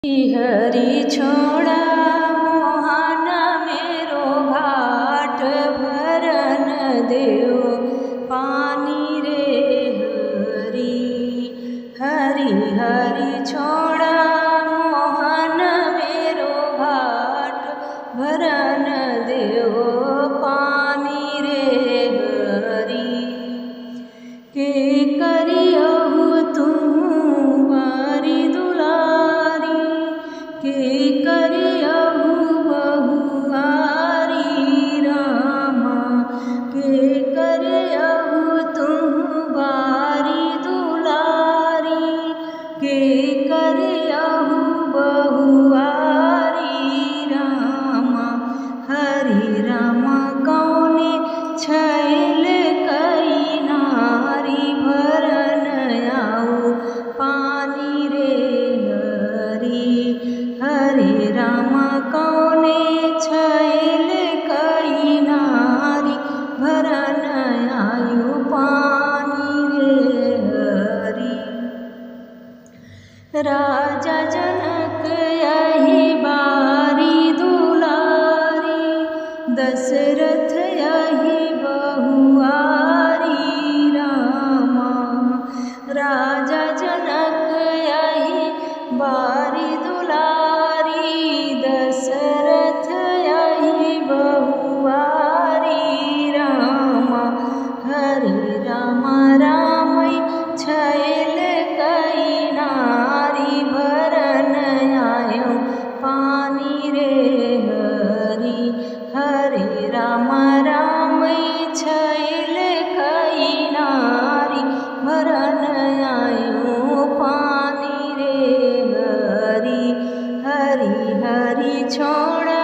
हरि छोड़ा मोहन मेरो घाट भरन देओ पानी रे हरि हरि छोड़ा मोहन मेरो घाट भरन देओ पानी रे हरि के करियहु तुम बारी दुलारी के करियहु बहुआरी रामा के करियहु तुम बारी दुलारी के करियहु बहुआरी रामा हरि रामा कौने छैल कई नारी भरन आऊ पानी रे हरि रामा कौने छैल कई नारी भरन आयु पानी रे हरि राजा जनक यही बारी दुलारी दशरथ यही बहुआरी रामा राजा जनक यही बारी दुलारी दशरथ यही बहुआरी रामा हरि रामा रामई छैल कई नारी भरन आयो पानी रे हरि रामा रामई छैल कई नारी भरन आयो पानी रे हरि हरि छोड़ा